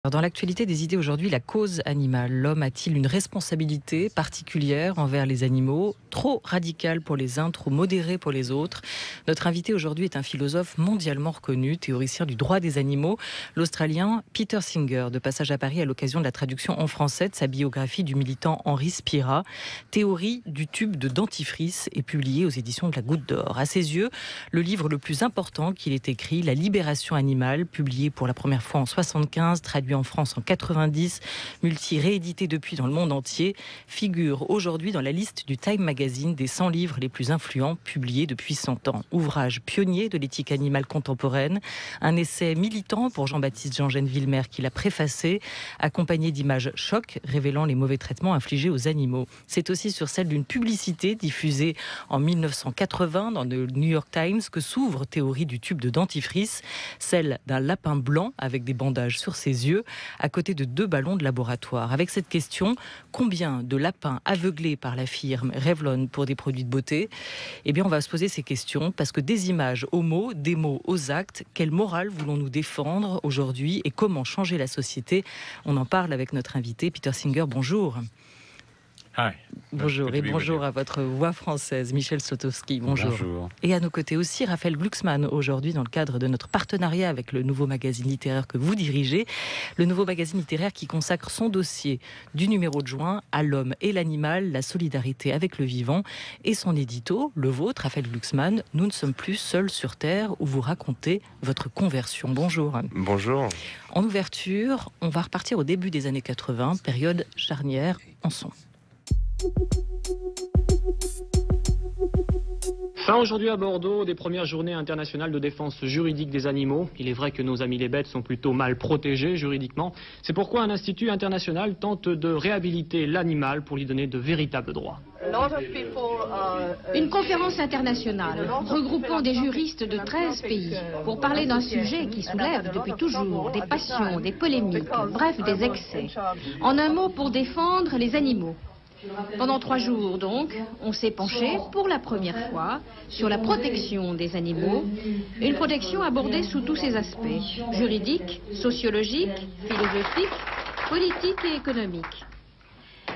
Alors, dans l'actualité des idées aujourd'hui, la cause animale. L'homme a-t-il une responsabilité particulière envers les animaux, trop radicale pour les uns, trop modérée pour les autres? Notre invité aujourd'hui est un philosophe mondialement reconnu, théoricien du droit des animaux, l'Australien Peter Singer, de passage à Paris à l'occasion de la traduction en français de sa biographie du militant Henri Spira. Théorie du tube de dentifrice est publiée aux éditions de la Goutte d'Or. À ses yeux, le livre le plus important qu'il ait écrit, La Libération animale, publié pour la première fois en 75, traduit en France en 90, multi-réédité depuis dans le monde entier, figure aujourd'hui dans la liste du Time Magazine des 100 livres les plus influents publiés depuis 100 ans. Ouvrage pionnier de l'éthique animale contemporaine, un essai militant pour Jean-Baptiste Jean-Gène-Villemer qui l'a préfacé, accompagné d'images chocs révélant les mauvais traitements infligés aux animaux. C'est aussi sur celle d'une publicité diffusée en 1980 dans le New York Times que s'ouvre Théorie du tube de dentifrice, celle d'un lapin blanc avec des bandages sur ses yeux, à côté de 2 ballons de laboratoire. Avec cette question, combien de lapins aveuglés par la firme Revlon pour des produits de beauté? Eh bien, on va se poser ces questions parce que des images aux mots, des mots aux actes, quelle morale voulons-nous défendre aujourd'hui et comment changer la société? On en parle avec notre invité, Peter Singer. Bonjour. Hi. Bonjour et bonjour à votre voix française, Michel Sotowski. Bonjour. Bonjour. Et à nos côtés aussi, Raphaël Glucksmann, aujourd'hui dans le cadre de notre partenariat avec le nouveau magazine littéraire que vous dirigez. Le nouveau magazine littéraire qui consacre son dossier du numéro de juin à l'homme et l'animal, la solidarité avec le vivant. Et son édito, le vôtre, Raphaël Glucksmann, Nous ne sommes plus seuls sur Terre, où vous racontez votre conversion. Bonjour. Bonjour. En ouverture, on va repartir au début des années 80, période charnière en son. Fin aujourd'hui à Bordeaux des premières journées internationales de défense juridique des animaux. Il est vrai que nos amis les bêtes sont plutôt mal protégés juridiquement. C'est pourquoi un institut international tente de réhabiliter l'animal pour lui donner de véritables droits. Une conférence internationale regroupant des juristes de 13 pays pour parler d'un sujet qui soulève depuis toujours des passions, des polémiques, bref des excès. En un mot, pour défendre les animaux. Pendant 3 jours, donc, on s'est penché pour la première fois sur la protection des animaux, une protection abordée sous tous ses aspects, juridiques, sociologiques, philosophiques, politiques et économiques.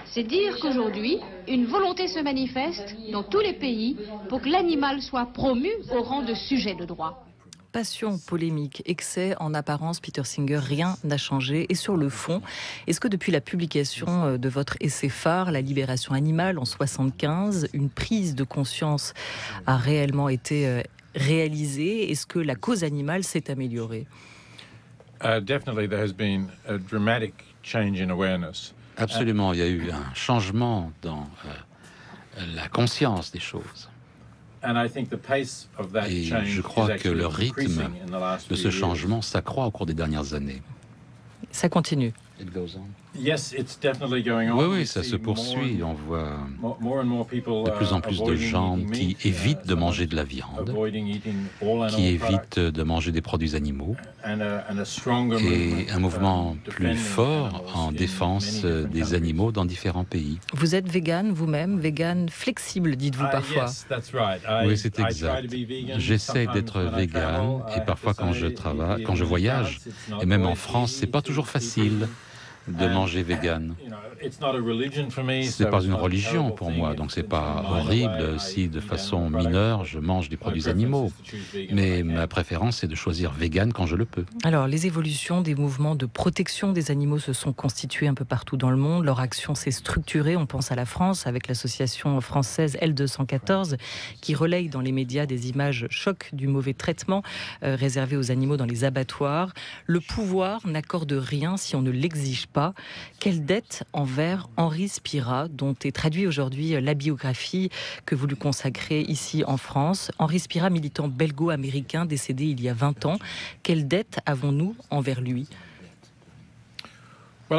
C'est dire qu'aujourd'hui, une volonté se manifeste dans tous les pays pour que l'animal soit promu au rang de sujet de droit. Passion, polémique, excès, en apparence, Peter Singer, rien n'a changé. Et sur le fond, est-ce que depuis la publication de votre essai phare, La Libération animale, en 75, une prise de conscience a réellement été réalisée? Est-ce que la cause animale s'est améliorée? Definitely there has been a dramatic change in awareness. Absolument, il y a eu un changement dans la conscience des choses. Et je crois que le rythme de ce changement s'accroît au cours des dernières années. Ça continue. Oui, ça se poursuit. On voit de plus en plus de gens qui évitent de manger de la viande, qui évitent de manger des produits animaux, et un mouvement plus fort en défense des animaux dans différents pays. Vous êtes végane vous-même, végane flexible, dites-vous parfois. Oui, c'est exact. J'essaie d'être végane et parfois quand je travaille, quand je voyage, et même en France, c'est pas toujours facile de manger vegan. C'est pas une religion pour moi, donc c'est pas horrible si de façon mineure je mange des produits animaux. Mais ma préférence c'est de choisir vegan quand je le peux. Alors les évolutions des mouvements de protection des animaux se sont constituées un peu partout dans le monde. Leur action s'est structurée. On pense à la France avec l'association française L214 qui relaye dans les médias des images chocs du mauvais traitement réservé aux animaux dans les abattoirs. Le pouvoir n'accorde rien si on ne l'exige pas. Quelle dette envers Henri Spira, dont est traduit aujourd'hui la biographie que vous lui consacrez ici en France. Henri Spira, militant belgo-américain décédé il y a 20 ans. Quelle dette avons-nous envers lui? Je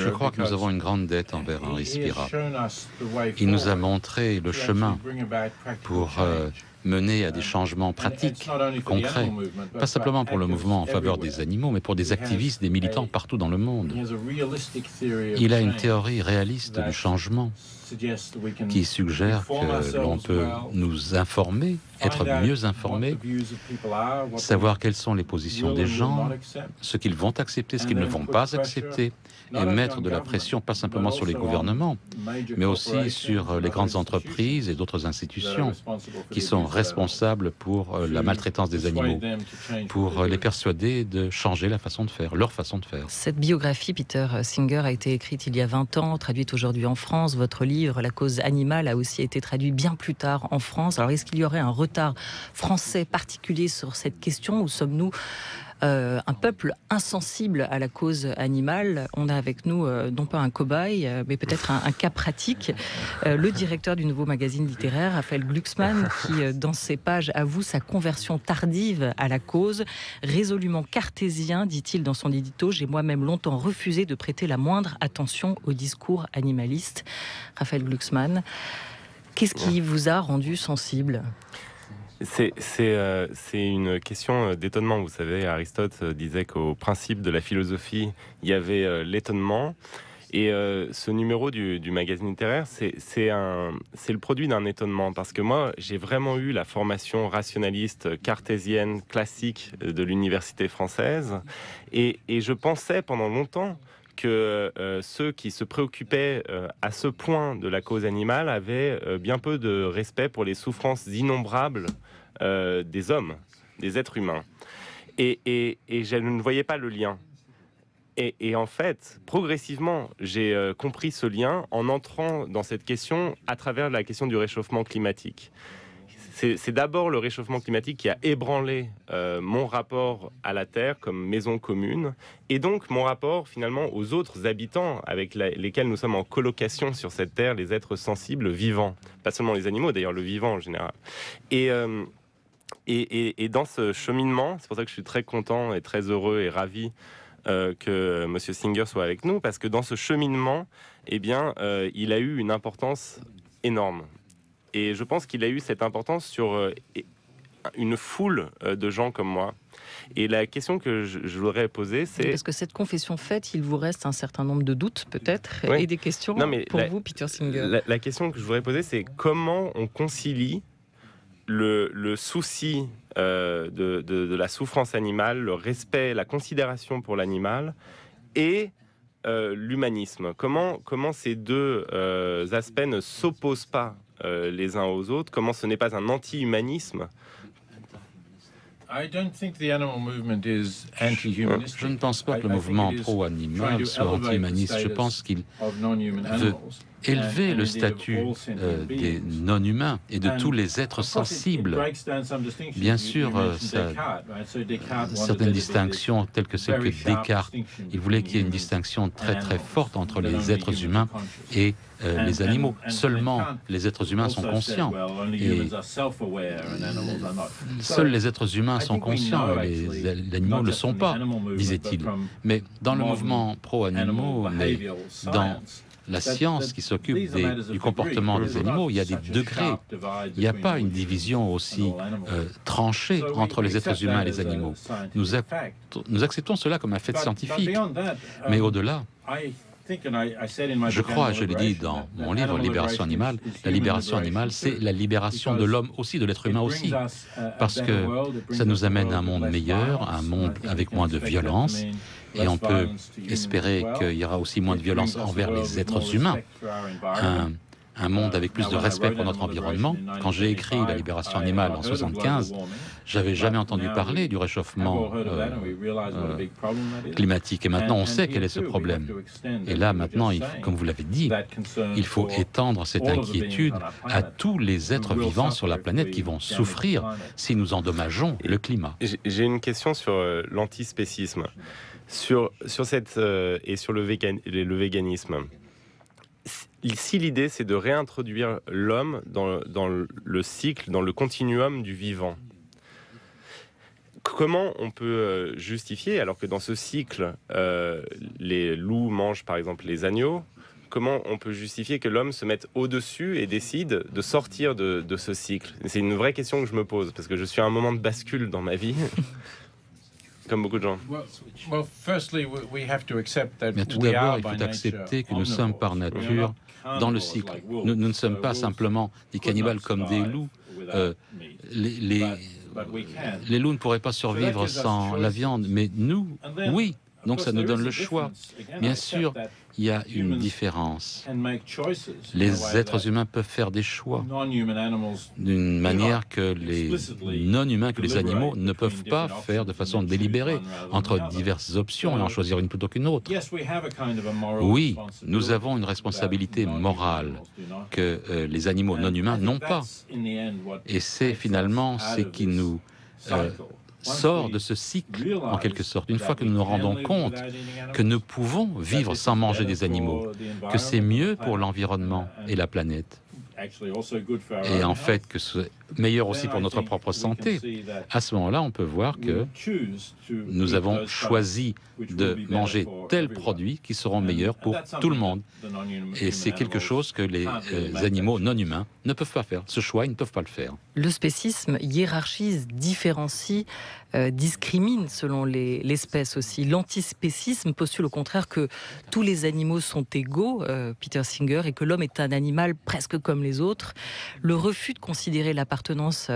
crois que nous avons une grande dette envers Henri Spira. Il nous a montré le chemin pour mener à des changements pratiques, concrets, pas simplement pour le mouvement en faveur des animaux, mais pour des activistes, des militants partout dans le monde. Il a une théorie réaliste du changement qui suggère que l'on peut nous informer, être mieux informés, savoir quelles sont les positions des gens, ce qu'ils vont accepter, ce qu'ils ne vont pas accepter, et mettre de la pression pas simplement sur les gouvernements, mais aussi sur les grandes entreprises et d'autres institutions qui sont responsables pour la maltraitance des animaux, pour les persuader de changer la façon de faire, leur façon de faire. Cette biographie, Peter Singer, a été écrite il y a 20 ans, traduite aujourd'hui en France. Votre livre, La cause animale, a aussi été traduit bien plus tard en France. Alors, est-ce qu'il y aurait un retard français particulier sur cette question, ou sommes-nous un peuple insensible à la cause animale? On a avec nous non pas un cobaye, mais peut-être un cas pratique. Le directeur du Nouveau Magazine littéraire, Raphaël Glucksmann, qui dans ses pages avoue sa conversion tardive à la cause. Résolument cartésien, dit-il dans son édito, j'ai moi-même longtemps refusé de prêter la moindre attention au discours animaliste. Raphaël Glucksmann, qu'est-ce qui vous a rendu sensible ? C'est une question d'étonnement. Vous savez, Aristote disait qu'au principe de la philosophie, il y avait l'étonnement. Et ce numéro du magazine littéraire, c'est le produit d'un étonnement. Parce que moi, j'ai vraiment eu la formation rationaliste, cartésienne, classique de l'université française. Et je pensais pendant longtemps que ceux qui se préoccupaient à ce point de la cause animale avaient bien peu de respect pour les souffrances innombrables des hommes, des êtres humains. Et je ne voyais pas le lien. Et en fait, progressivement, j'ai compris ce lien en entrant dans cette question à travers la question du réchauffement climatique. C'est d'abord le réchauffement climatique qui a ébranlé mon rapport à la Terre comme maison commune, et donc mon rapport finalement aux autres habitants avec lesquels nous sommes en colocation sur cette Terre, les êtres sensibles vivants, pas seulement les animaux, d'ailleurs le vivant en général. Et dans ce cheminement, c'est pour ça que je suis très content et très heureux et ravi que M. Singer soit avec nous, parce que dans ce cheminement, eh bien, il a eu une importance énorme. Et je pense qu'il a eu cette importance sur une foule de gens comme moi. Et la question que je voudrais poser, c'est... Parce que cette confession faite, il vous reste un certain nombre de doutes, peut-être, oui, et des questions pour vous, Peter Singer. La question que je voudrais poser, c'est comment on concilie le souci de la souffrance animale, le respect, la considération pour l'animal et l'humanisme. Comment ces deux aspects ne s'opposent pas les uns aux autres? Comment ce n'est pas un anti-humanisme? Je ne pense pas que le mouvement pro-animal soit anti-humaniste. Je pense qu'il veut élever le statut des non-humains et de tous les êtres sensibles. Bien sûr, certaines distinctions telles que celle que Descartes, il voulait qu'il y ait une distinction très très forte entre les êtres humains et les animaux. Seulement les êtres humains sont conscients. Et seuls les êtres humains sont conscients, les animaux ne le sont pas, disait-il. Mais dans le mouvement pro-animaux, mais dans la science qui s'occupe du comportement des animaux, il y a des degrés. Il n'y a pas une division aussi tranchée entre les êtres humains et les animaux. Nous acceptons cela comme un fait scientifique. Mais au-delà, je crois, je l'ai dit dans mon livre « Libération animale », la libération animale, c'est la libération de l'homme aussi, de l'être humain aussi. Parce que ça nous amène à un monde meilleur, un monde avec moins de violence. Et on peut espérer qu'il y aura aussi moins de violence envers les êtres humains. Un monde avec plus de respect pour notre environnement. Quand j'ai écrit La libération animale en 1975, j'avais jamais entendu parler du réchauffement climatique. Et maintenant, on sait quel est ce problème. Et là, maintenant, comme vous l'avez dit, il faut étendre cette inquiétude à tous les êtres vivants sur la planète qui vont souffrir si nous endommageons le climat. J'ai une question sur l'antispécisme, sur cette et sur le véganisme. Si l'idée, c'est de réintroduire l'homme dans le cycle, dans le continuum du vivant, comment on peut justifier, alors que dans ce cycle, les loups mangent par exemple les agneaux, comment on peut justifier que l'homme se mette au-dessus et décide de sortir de ce cycle? C'est une vraie question que je me pose, parce que je suis à un moment de bascule dans ma vie, comme beaucoup de gens. Mais tout d'abord, il faut accepter que nous sommes par nature dans le cycle. Nous ne sommes pas simplement des cannibales comme des loups. Les loups ne pourraient pas survivre sans la viande, mais nous, oui. Donc ça nous donne le choix. Bien sûr, il y a une différence. Les êtres humains peuvent faire des choix d'une manière que les non-humains, que les animaux ne peuvent pas faire de façon délibérée entre diverses options et en choisir une plutôt qu'une autre. Oui, nous avons une responsabilité morale que les animaux non-humains n'ont pas. Et c'est finalement ce qui nous sort de ce cycle, en quelque sorte. Une fois que nous nous rendons compte que nous pouvons vivre sans manger des animaux, que c'est mieux pour l'environnement et la planète, et en fait que c'est meilleur aussi pour notre propre santé, à ce moment-là, on peut voir que nous avons choisi de manger tels produits qui seront meilleurs pour tout le monde. Et c'est quelque chose que les animaux non humains ne peuvent pas faire. Ce choix, ils ne peuvent pas le faire. Le spécisme hiérarchise, différencie, discrimine selon l'espèce aussi. L'antispécisme postule au contraire que tous les animaux sont égaux, Peter Singer, et que l'homme est un animal presque comme les autres. Le refus de considérer l'appartenance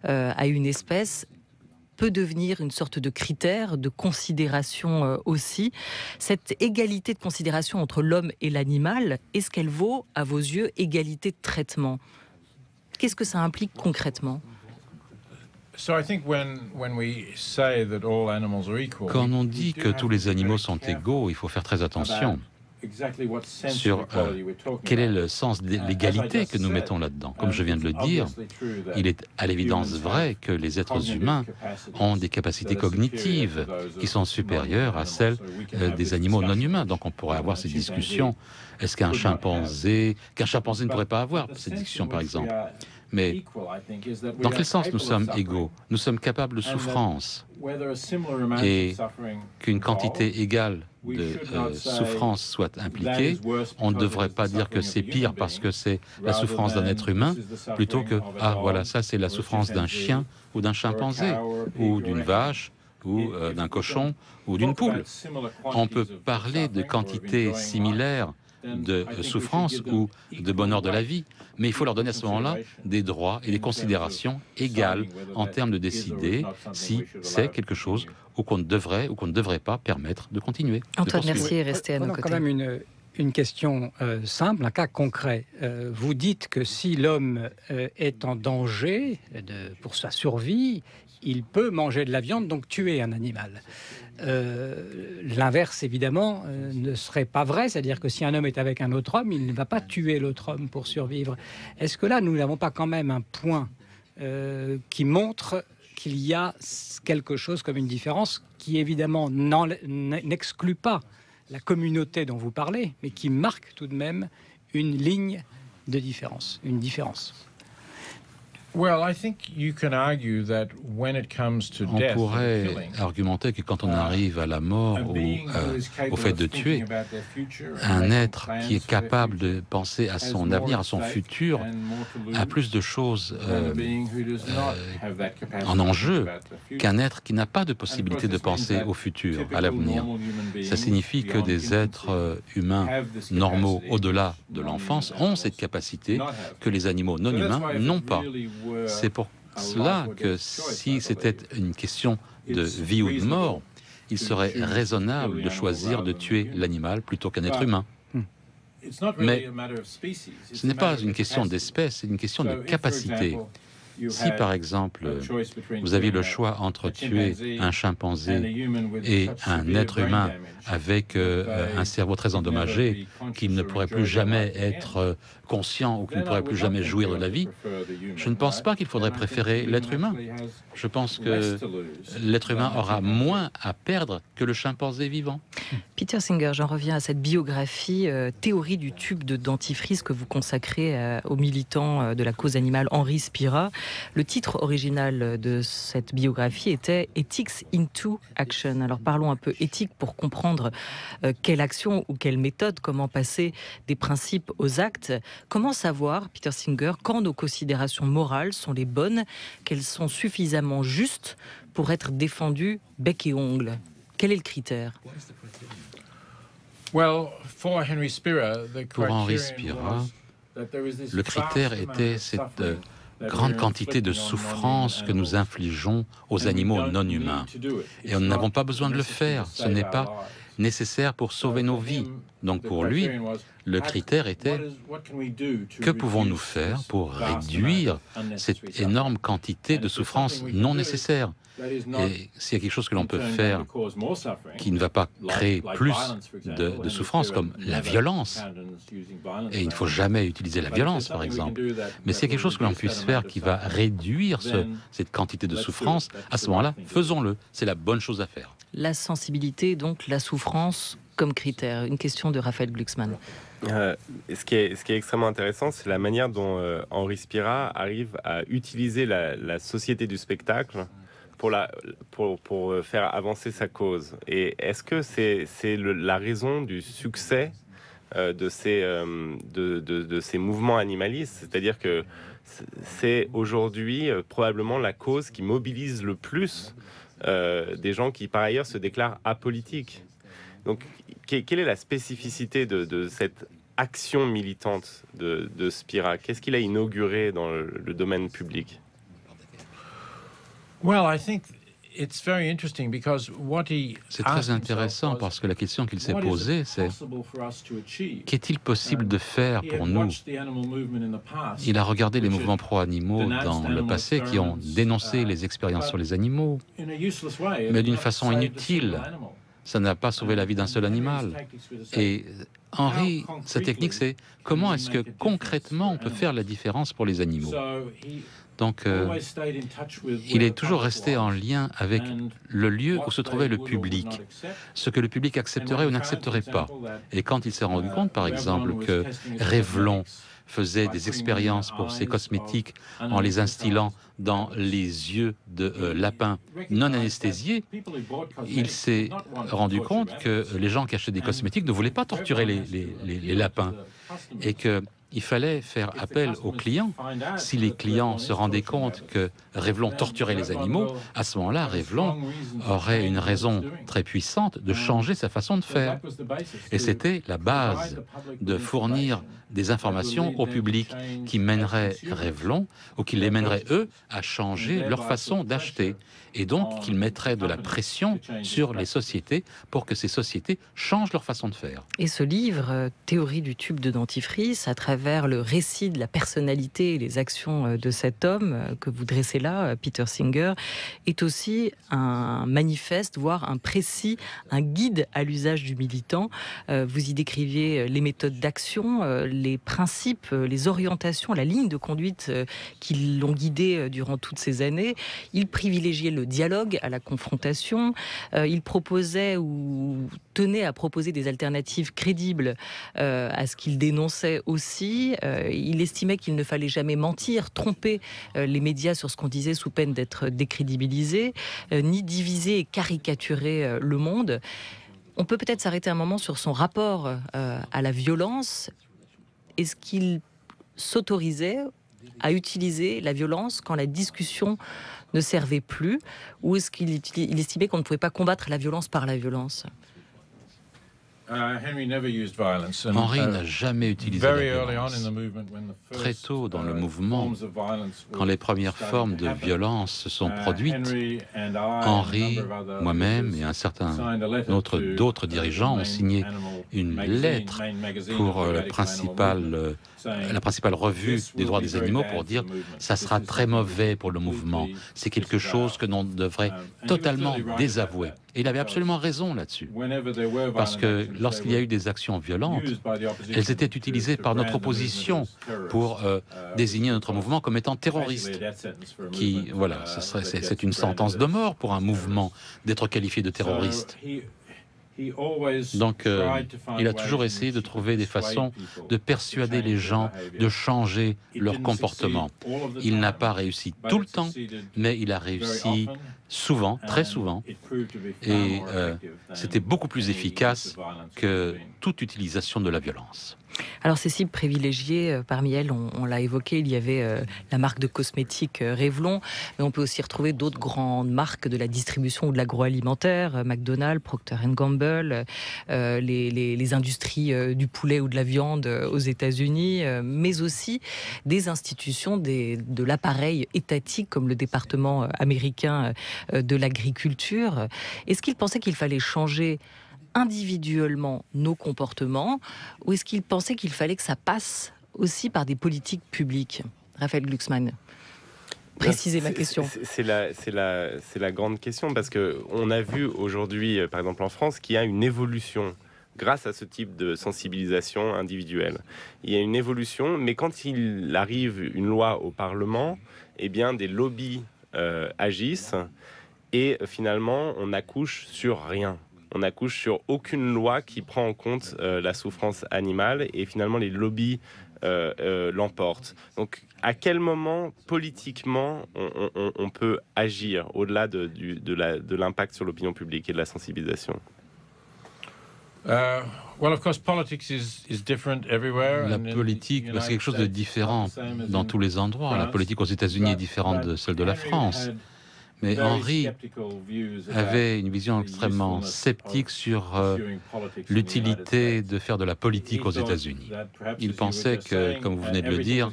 à une espèce peut devenir une sorte de critère, de considération aussi. Cette égalité de considération entre l'homme et l'animal, est-ce qu'elle vaut, à vos yeux, égalité de traitement? Qu'est-ce que ça implique concrètement? Quand on dit que tous les animaux sont égaux, il faut faire très attention sur quel est le sens de l'égalité que nous mettons là-dedans. Comme je viens de le dire, il est à l'évidence vrai que les êtres humains ont des capacités cognitives qui sont supérieures à celles des animaux non humains. Donc on pourrait avoir cette discussion. Est-ce qu'un chimpanzé ne pourrait pas avoir cette discussion, par exemple? Mais dans quel sens nous sommes égaux? Nous sommes capables de souffrance, et qu'une quantité égale de souffrance soit impliquée, on ne devrait pas dire que c'est pire parce que c'est la souffrance d'un être humain, plutôt que « ah voilà, ça c'est la souffrance d'un chien ou d'un chimpanzé, ou d'une vache, ou d'un cochon, ou d'une poule ». On peut parler de quantités similaires de souffrance ou de bonheur de la vie, mais il faut leur donner à ce moment-là des droits et des considérations égales en termes de décider si c'est quelque chose qu'on devrait ou qu'on ne devrait pas permettre de continuer. Antoine Mercier est resté à nos côtés. Quand même une question simple, un cas concret. Vous dites que si l'homme est en danger pour sa survie, il peut manger de la viande, donc tuer un animal. L'inverse, évidemment, ne serait pas vrai, c'est-à-dire que si un homme est avec un autre homme, il ne va pas tuer l'autre homme pour survivre. Est-ce que là, nous n'avons pas quand même un point qui montre qu'il y a quelque chose comme une différence qui, évidemment, n'exclut pas la communauté dont vous parlez, mais qui marque tout de même une ligne de différence, une différence? On pourrait argumenter que quand on arrive à la mort ou au fait de tuer, un être qui est capable de penser à son avenir, à son futur, a plus de choses en enjeu qu'un être qui n'a pas de possibilité de penser au futur, à l'avenir. Ça signifie que des êtres humains normaux au-delà de l'enfance ont cette capacité que les animaux non humains n'ont pas. C'est pour cela que si c'était une question de vie ou de mort, il serait raisonnable de choisir de tuer l'animal plutôt qu'un être humain. Mais ce n'est pas une question d'espèce, c'est une question de capacité. Si, par exemple, vous aviez le choix entre tuer un chimpanzé et un être humain avec un cerveau très endommagé, qui ne pourrait plus jamais être conscient ou qui ne pourrait plus jamais jouir de la vie, je ne pense pas qu'il faudrait préférer l'être humain. Je pense que l'être humain aura moins à perdre que le chimpanzé vivant. Peter Singer, j'en reviens à cette biographie, théorie du tube de dentifrice que vous consacrez aux militants de la cause animale Henri Spira. Le titre original de cette biographie était Ethics into Action. Alors parlons un peu éthique pour comprendre quelle action ou quelle méthode, comment passer des principes aux actes. Comment savoir, Peter Singer, quand nos considérations morales sont les bonnes, qu'elles sont suffisamment justes pour être défendues bec et ongle? Quel est le critère? Pour Henri Spira, le critère était cette grande quantité de souffrance que nous infligeons aux animaux non humains. Et nous n'avons pas besoin de le faire, ce n'est pas nécessaire pour sauver nos vies. Donc pour lui, le critère était que pouvons-nous faire pour réduire cette énorme quantité de souffrance non nécessaire? Et s'il y a quelque chose que l'on peut faire qui ne va pas créer plus de souffrance, comme la violence, et il ne faut jamais utiliser la violence par exemple, mais s'il y a quelque chose que l'on puisse faire qui va réduire cette quantité de souffrance, à ce moment-là, faisons-le, c'est la bonne chose à faire. La sensibilité, donc la souffrance comme critère. Une question de Raphaël Glucksmann. Ce qui est extrêmement intéressant, c'est la manière dont Henri Spira arrive à utiliser la société du spectacle pour faire avancer sa cause. Et est-ce que c'est la raison du succès de ces mouvements animalistes? C'est-à-dire que c'est aujourd'hui probablement la cause qui mobilise le plus des gens qui par ailleurs se déclarent apolitiques. Donc quelle est la spécificité de cette action militante de Spira? Qu'est-ce qu'il a inauguré dans le domaine public? C'est très intéressant parce que la question qu'il s'est posée, c'est qu'est-il possible de faire pour nous? Il a regardé les mouvements pro-animaux dans le passé qui ont dénoncé les expériences sur les animaux, mais d'une façon inutile. Ça n'a pas sauvé la vie d'un seul animal. Et Henri, sa technique, c'est comment est-ce que concrètement on peut faire la différence pour les animaux? Donc, il est toujours resté en lien avec le lieu où se trouvait le public, ce que le public accepterait ou n'accepterait pas. Et quand il s'est rendu compte, par exemple, que Revlon faisait des expériences pour ses cosmétiques en les instillant dans les yeux de lapins non anesthésiés, il s'est rendu compte que les gens qui achetaient des cosmétiques ne voulaient pas torturer les lapins et qu'il fallait faire appel aux clients. Si les clients se rendaient compte que Revlon torturait les animaux, à ce moment-là, Revlon aurait une raison très puissante de changer sa façon de faire. Et c'était la base de fournir des informations au public qui mèneraient Revlon ou qui les mèneraient, eux, à changer leur façon d'acheter. Et donc qu'ils mettraient de la pression sur les sociétés pour que ces sociétés changent leur façon de faire. Et ce livre, Théorie du tube de dentifrice, à travers le récit de la personnalité et les actions de cet homme que vous dressez là, Peter Singer, est aussi un manifeste, voire un précis, un guide à l'usage du militant. Vous y décriviez les méthodes d'action, les principes, les orientations, la ligne de conduite qui l'ont guidé durant toutes ces années. Il privilégiait le dialogue à la confrontation. Il proposait ou tenait à proposer des alternatives crédibles à ce qu'il dénonçait aussi. Il estimait qu'il ne fallait jamais mentir, tromper les médias sur ce qu'on disait sous peine d'être décrédibilisé, ni diviser et caricaturer le monde. On peut peut-être s'arrêter un moment sur son rapport à la violence. Est-ce qu'il s'autorisait à utiliser la violence quand la discussion ne servait plus, ou est-ce qu'il estimait qu'on ne pouvait pas combattre la violence par la violence? Henri n'a jamais utilisé la violence. Très tôt dans le mouvement, quand les premières formes de violence se sont produites, Henri, moi-même et un certain nombre d'autres dirigeants ont signé une lettre pour la principale revue des droits des animaux pour dire « ça sera très mauvais pour le mouvement, c'est quelque chose que l'on devrait totalement désavouer ». Et il avait absolument raison là-dessus, parce que lorsqu'il y a eu des actions violentes, elles étaient utilisées par notre opposition pour désigner notre mouvement comme étant terroriste. C'est une sentence de mort pour un mouvement d'être qualifié de terroriste. Donc, il a toujours essayé de trouver des façons de persuader les gens de changer leur comportement. Il n'a pas réussi tout le temps, mais il a réussi souvent, très souvent, et c'était beaucoup plus efficace que toute utilisation de la violence. Alors ces cibles privilégiées, parmi elles, on l'a évoqué, il y avait la marque de cosmétiques Revlon, mais on peut aussi retrouver d'autres grandes marques de la distribution ou de l'agroalimentaire, McDonald's, Procter & Gamble, les industries du poulet ou de la viande aux États-Unis, mais aussi des institutions de l'appareil étatique comme le département américain de l'agriculture. Est-ce qu'il pensait qu'il fallait changer individuellement nos comportements, ou est-ce qu'il pensait qu'il fallait que ça passe aussi par des politiques publiques? Raphaël Glucksmann, précisez ma question. C'est la grande question, parce qu'on a vu aujourd'hui, par exemple en France, qu'il y a une évolution grâce à ce type de sensibilisation individuelle. Il y a une évolution, mais quand il arrive une loi au Parlement, eh bien des lobbies agissent, et finalement on accouche sur rien. On accouche sur aucune loi qui prend en compte la souffrance animale, et finalement les lobbies l'emportent. Donc à quel moment politiquement on peut agir au-delà de l'impact sur l'opinion publique et de la sensibilisation? La politique, c'est quelque chose de différent dans tous les endroits. La politique aux États-Unis est différente de celle de la France. Mais Henry avait une vision extrêmement sceptique sur l'utilité de faire de la politique aux États-Unis. Il pensait que, comme vous venez de le dire,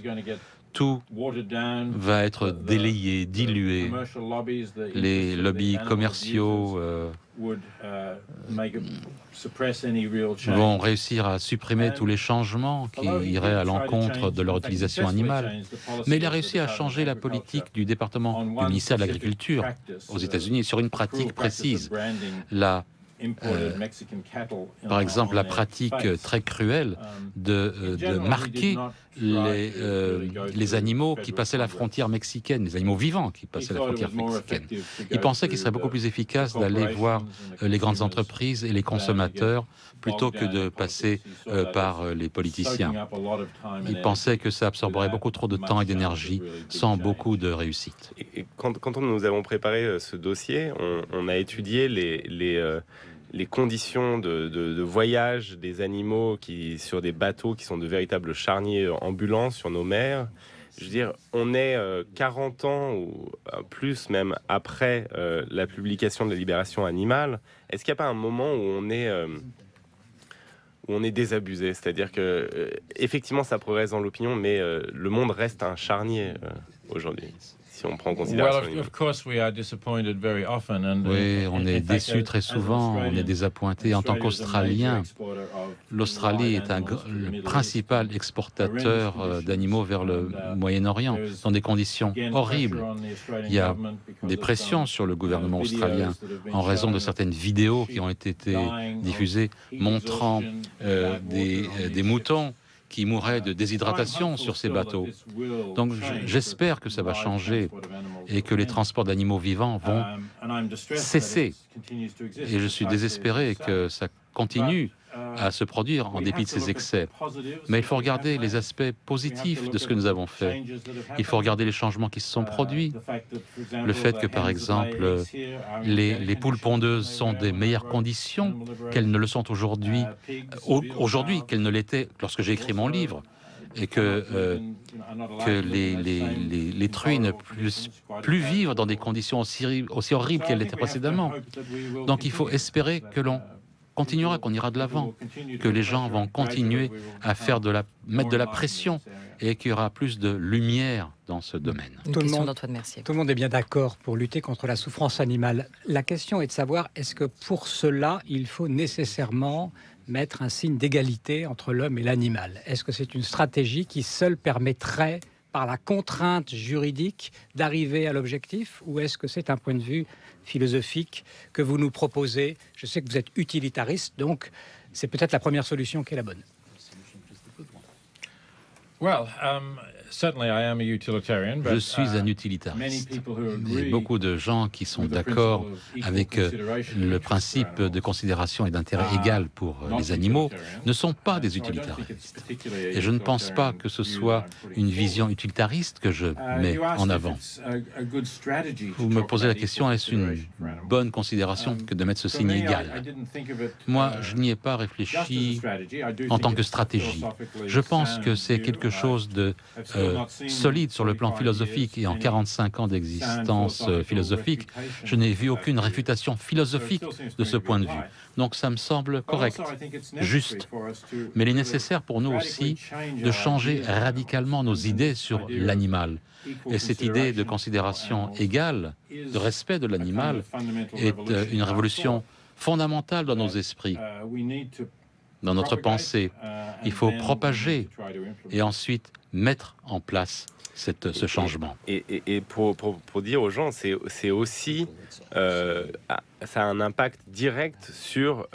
tout va être délayé, dilué. Les lobbies commerciaux vont réussir à supprimer tous les changements qui iraient à l'encontre de leur utilisation animale. Mais il a réussi à changer la politique du département du ministère de l'Agriculture aux États-Unis sur une pratique précise. Par exemple, la pratique très cruelle de marquer les animaux qui passaient la frontière mexicaine, les animaux vivants qui passaient la frontière mexicaine. Il pensait qu'il serait beaucoup plus efficace d'aller voir les grandes entreprises et les consommateurs plutôt que de passer par les politiciens. Il pensait que ça absorberait beaucoup trop de temps et d'énergie sans beaucoup de réussite. Et quand nous avons préparé ce dossier, on a étudié les conditions de voyage des animaux sur des bateaux qui sont de véritables charniers ambulants sur nos mers. Je veux dire, on est 40 ans ou plus même après la publication de la Libération animale. Est-ce qu'il n'y a pas un moment où on est désabusé? C'est-à-dire que effectivement ça progresse dans l'opinion, mais le monde reste un charnier aujourd'hui. Si on prend en considération. Oui, on est déçu très souvent, on est désappointé. En tant qu'Australien, l'Australie est le principal exportateur d'animaux vers le Moyen-Orient, dans des conditions horribles. Il y a des pressions sur le gouvernement australien en raison de certaines vidéos qui ont été diffusées montrant des moutons qui mourraient de déshydratation sur ces bateaux. Donc j'espère que ça va changer et que les transports d'animaux vivants vont cesser. Et je suis désespéré que ça continue à se produire en dépit de ces excès. Mais il faut regarder les aspects positifs de ce que nous avons fait. Il faut regarder les changements qui se sont produits. Le fait que, par exemple, les poules pondeuses sont des meilleures conditions qu'elles ne le sont aujourd'hui qu'elles ne l'étaient lorsque j'ai écrit mon livre. Et que les truies ne puissent plus vivre dans des conditions aussi horribles qu'elles l'étaient précédemment. Donc il faut espérer que l'on continuera, qu'on ira de l'avant, que les gens vont continuer à mettre de la pression et qu'il y aura plus de lumière dans ce domaine. Tout le monde est bien d'accord pour lutter contre la souffrance animale. La question est de savoir, est-ce que pour cela, il faut nécessairement mettre un signe d'égalité entre l'homme et l'animal? Est-ce que c'est une stratégie qui seule permettrait, par la contrainte juridique, d'arriver à l'objectif, ou est-ce que c'est un point de vue philosophique que vous nous proposez? Je sais que vous êtes utilitariste, donc c'est peut-être la première solution qui est la bonne. Je suis un utilitariste. Il y a beaucoup de gens qui sont d'accord avec le principe de considération et d'intérêt égal pour les animaux ne sont pas des utilitaristes. Et je ne pense pas que ce soit une vision utilitariste que je mets en avant. Vous me posez la question, est-ce une bonne considération que de mettre ce signe égal? Moi, je n'y ai pas réfléchi en tant que stratégie. Je pense que c'est quelque chose de solide sur le plan philosophique, et en 45 ans d'existence philosophique, je n'ai vu aucune réfutation philosophique de ce point de vue. Donc ça me semble correct, juste. Mais il est nécessaire pour nous aussi de changer radicalement nos idées sur l'animal. Et cette idée de considération égale, de respect de l'animal, est une révolution fondamentale dans nos esprits, dans notre pensée. Il faut propager et ensuite mettre en place ce changement. Et pour dire aux gens, c'est aussi, ça a un impact direct sur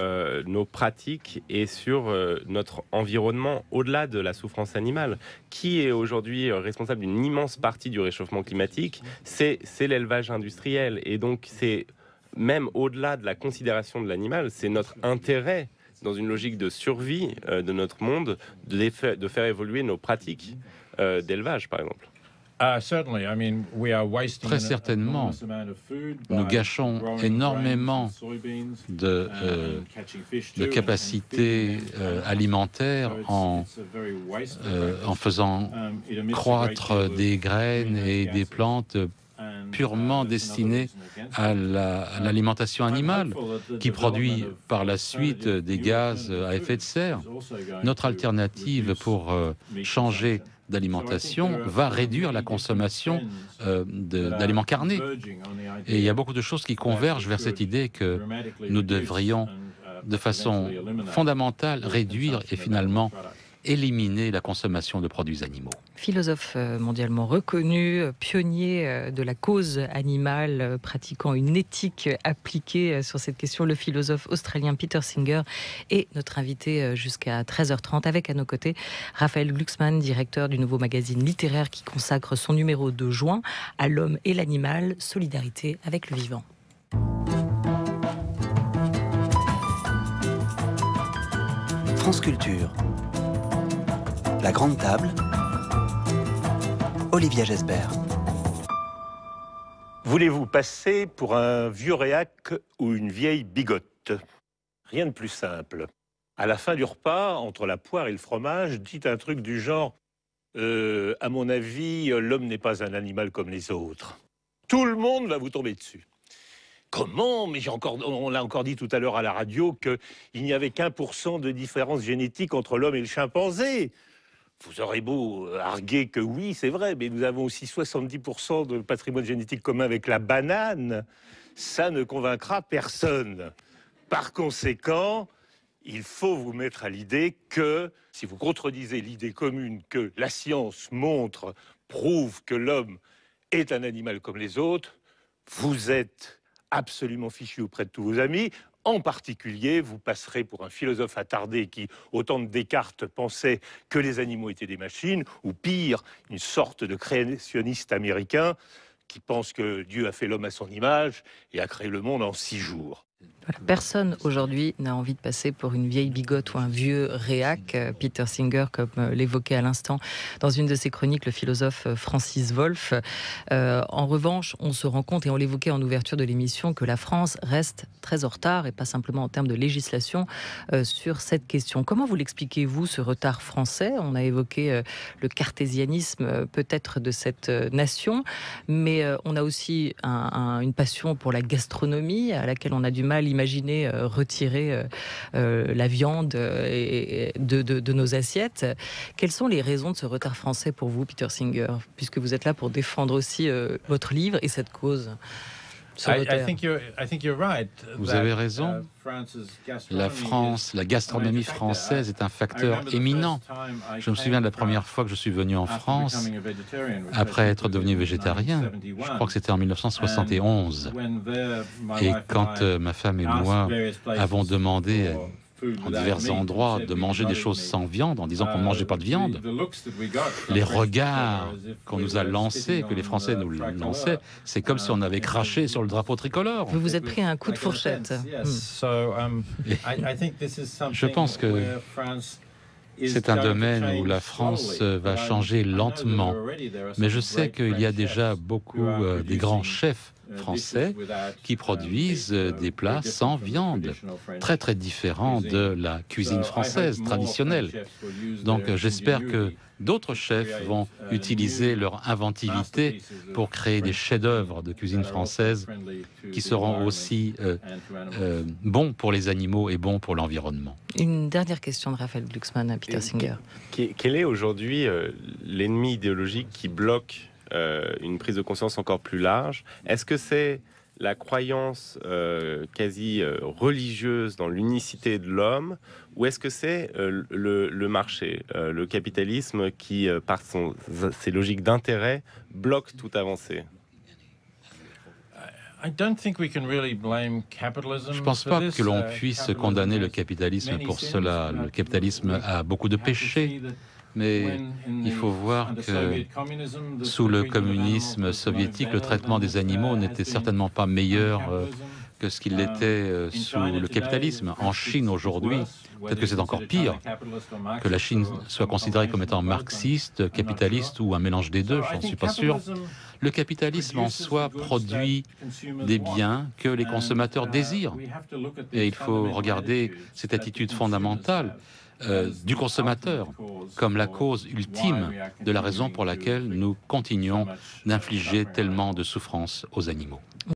nos pratiques et sur notre environnement au-delà de la souffrance animale. Qui est aujourd'hui responsable d'une immense partie du réchauffement climatique? C'est l'élevage industriel. Et donc c'est même au-delà de la considération de l'animal, c'est notre intérêt dans une logique de survie de notre monde, de faire évoluer nos pratiques d'élevage, par exemple. Très certainement, nous gâchons énormément de capacités alimentaires en faisant croître des graines et des plantes purement destinées à l'alimentation animale, qui produit par la suite des gaz à effet de serre. Notre alternative pour changer d'alimentation va réduire la consommation d'aliments carnés. Et il y a beaucoup de choses qui convergent vers cette idée que nous devrions, de façon fondamentale, réduire et finalement éliminer la consommation de produits animaux. Philosophe mondialement reconnu, pionnier de la cause animale, pratiquant une éthique appliquée sur cette question, le philosophe australien Peter Singer est notre invité jusqu'à 13h30 avec à nos côtés Raphaël Glucksmann, directeur du nouveau magazine littéraire qui consacre son numéro de juin à l'homme et l'animal, solidarité avec le vivant. France Culture. La Grande Table, Olivia Gesbert. Voulez-vous passer pour un vieux réac ou une vieille bigote? Rien de plus simple. À la fin du repas, entre la poire et le fromage, dites un truc du genre à mon avis, l'homme n'est pas un animal comme les autres. Tout le monde va vous tomber dessus. Comment? Mais on l'a encore dit tout à l'heure à la radio qu'il n'y avait qu'1% de différence génétique entre l'homme et le chimpanzé. Vous aurez beau arguer que oui, c'est vrai, mais nous avons aussi 70% de patrimoine génétique commun avec la banane. Ça ne convaincra personne. Par conséquent, il faut vous mettre à l'idée que, si vous contredisez l'idée commune que la science prouve que l'homme est un animal comme les autres, vous êtes absolument fichu auprès de tous vos amis. En particulier, vous passerez pour un philosophe attardé qui, au temps de Descartes, pensait que les animaux étaient des machines, ou pire, une sorte de créationniste américain qui pense que Dieu a fait l'homme à son image et a créé le monde en 6 jours. Voilà, personne aujourd'hui n'a envie de passer pour une vieille bigote ou un vieux réac. Peter Singer, comme l'évoquait à l'instant dans une de ses chroniques, le philosophe Francis Wolff. En revanche, on se rend compte, et on l'évoquait en ouverture de l'émission, que la France reste très en retard, et pas simplement en termes de législation, sur cette question. Comment vous l'expliquez-vous, ce retard français? On a évoqué le cartésianisme peut-être de cette nation, mais on a aussi une passion pour la gastronomie, à laquelle on a du mal imaginer retirer la viande de nos assiettes. Quelles sont les raisons de ce retard français pour vous, Peter Singer, puisque vous êtes là pour défendre aussi votre livre et cette cause? Vous avez raison. La France, la gastronomie française est un facteur éminent. Je me souviens de la première fois que je suis venu en France, après être devenu végétarien. Je crois que c'était en 1971. Et quand ma femme et moi avons demandé en divers endroits de manger des choses sans viande en disant qu'on ne mangeait pas de viande. Les regards qu'on nous a lancés, que les Français nous lançaient, c'est comme si on avait craché sur le drapeau tricolore. Vous vous êtes pris un coup de fourchette. Je pense que c'est un domaine où la France va changer lentement. Mais je sais qu'il y a déjà beaucoup des grands chefs français qui produisent des plats sans viande, très très différents de la cuisine française traditionnelle. Donc j'espère que d'autres chefs vont utiliser leur inventivité pour créer des chefs-d'œuvre de cuisine française qui seront aussi bons pour les animaux et bons pour l'environnement. Une dernière question de Raphaël Glucksmann à Peter Singer. Quel est aujourd'hui l'ennemi idéologique qui bloque une prise de conscience encore plus large? Est-ce que c'est la croyance quasi religieuse dans l'unicité de l'homme, ou est-ce que c'est le marché, le capitalisme qui, par ses logiques d'intérêt, bloque toute avancée? Je ne pense pas que l'on puisse condamner le capitalisme pour cela. Le capitalisme a beaucoup de péchés. Mais il faut voir que sous le communisme soviétique, le traitement des animaux n'était certainement pas meilleur que ce qu'il l'était sous le capitalisme. En Chine aujourd'hui, peut-être que c'est encore pire, que la Chine soit considérée comme étant marxiste, capitaliste ou un mélange des deux, j'en suis pas sûr. Le capitalisme en soi produit des biens que les consommateurs désirent. Et il faut regarder cette attitude fondamentale du consommateur comme la cause ultime de la raison pour laquelle nous continuons d'infliger tellement de souffrances aux animaux.